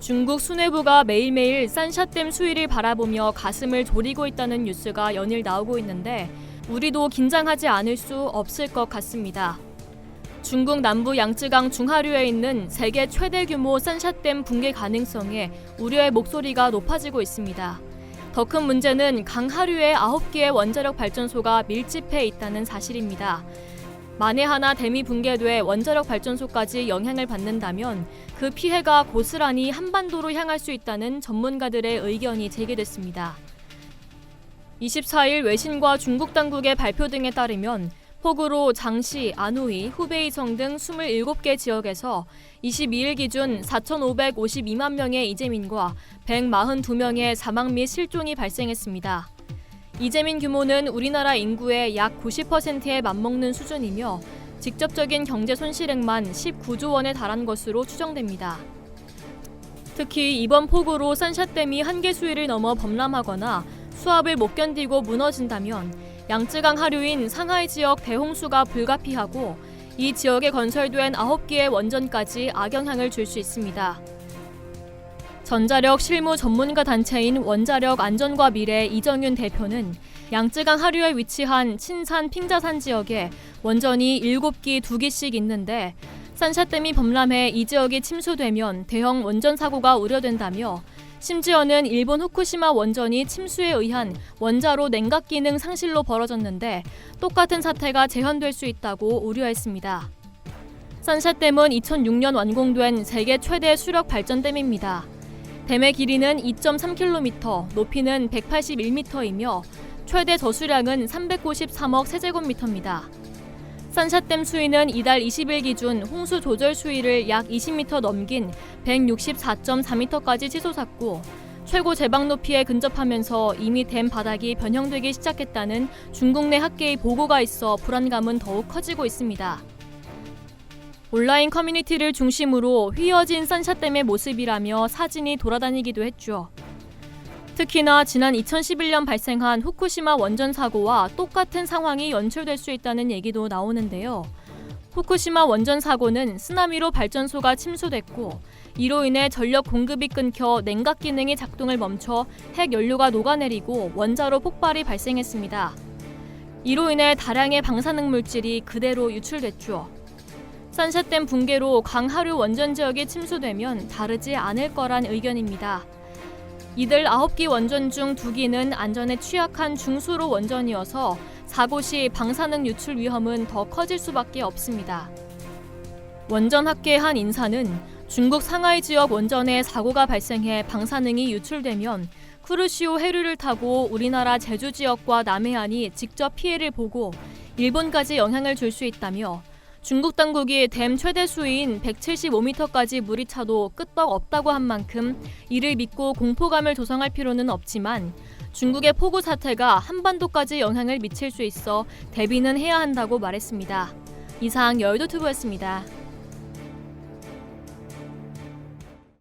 중국 수뇌부가 매일매일 산샤댐 수위를 바라보며 가슴을 졸이고 있다는 뉴스가 연일 나오고 있는데 우리도 긴장하지 않을 수 없을 것 같습니다. 중국 남부 양쯔강 중하류에 있는 세계 최대 규모 산샤댐 붕괴 가능성에 우려의 목소리가 높아지고 있습니다. 더 큰 문제는 강 하류에 9개의 원자력 발전소가 밀집해 있다는 사실입니다. 만에 하나 댐이 붕괴돼 원자력 발전소까지 영향을 받는다면 그 피해가 고스란히 한반도로 향할 수 있다는 전문가들의 의견이 제기됐습니다. 24일 외신과 중국 당국의 발표 등에 따르면 폭우로 장시, 안후이, 후베이성 등 27개 지역에서 22일 기준 4,552만 명의 이재민과 142명의 사망 및 실종이 발생했습니다. 이재민 규모는 우리나라 인구의 약 90%에 맞먹는 수준이며 직접적인 경제 손실액만 19조 원에 달한 것으로 추정됩니다. 특히 이번 폭우로 산샤댐이 한계 수위를 넘어 범람하거나 수압을 못 견디고 무너진다면 양쯔강 하류인 상하이 지역 대홍수가 불가피하고 이 지역에 건설된 9개의 원전까지 악영향을 줄 수 있습니다. 전자력 실무 전문가 단체인 원자력 안전과 미래 이정윤 대표는 양쯔강 하류에 위치한 친산 핑자산 지역에 원전이 7기 2기씩 있는데 산샤댐이 범람해 이 지역이 침수되면 대형 원전 사고가 우려된다며 심지어는 일본 후쿠시마 원전이 침수에 의한 원자로 냉각 기능 상실로 벌어졌는데 똑같은 사태가 재현될 수 있다고 우려했습니다. 산샤댐은 2006년 완공된 세계 최대 수력 발전댐입니다. 댐의 길이는 2.3km, 높이는 181m이며 최대 저수량은 393억 세제곱미터입니다. 산샤댐 수위는 이달 20일 기준 홍수 조절 수위를 약 20m 넘긴 164.4m까지 치솟았고 최고 제방 높이에 근접하면서 이미 댐 바닥이 변형되기 시작했다는 중국 내 학계의 보고가 있어 불안감은 더욱 커지고 있습니다. 온라인 커뮤니티를 중심으로 휘어진 산샤댐의 모습이라며 사진이 돌아다니기도 했죠. 특히나 지난 2011년 발생한 후쿠시마 원전 사고와 똑같은 상황이 연출될 수 있다는 얘기도 나오는데요. 후쿠시마 원전 사고는 쓰나미로 발전소가 침수됐고 이로 인해 전력 공급이 끊겨 냉각 기능이 작동을 멈춰 핵 연료가 녹아내리고 원자로 폭발이 발생했습니다. 이로 인해 다량의 방사능 물질이 그대로 유출됐죠. 산샤댐 붕괴로 강하류 원전 지역이 침수되면 다르지 않을 거란 의견입니다. 이들 9기 원전 중 2기는 안전에 취약한 중수로 원전이어서 사고 시 방사능 유출 위험은 더 커질 수밖에 없습니다. 원전 학계 한 인사는 중국 상하이 지역 원전에 사고가 발생해 방사능이 유출되면 쿠르시오 해류를 타고 우리나라 제주 지역과 남해안이 직접 피해를 보고 일본까지 영향을 줄 수 있다며 중국 당국이 댐 최대 수위인 175m까지 물이 차도 끄떡 없다고 한 만큼 이를 믿고 공포감을 조성할 필요는 없지만 중국의 폭우 사태가 한반도까지 영향을 미칠 수 있어 대비는 해야 한다고 말했습니다. 이상 여의도투브였습니다.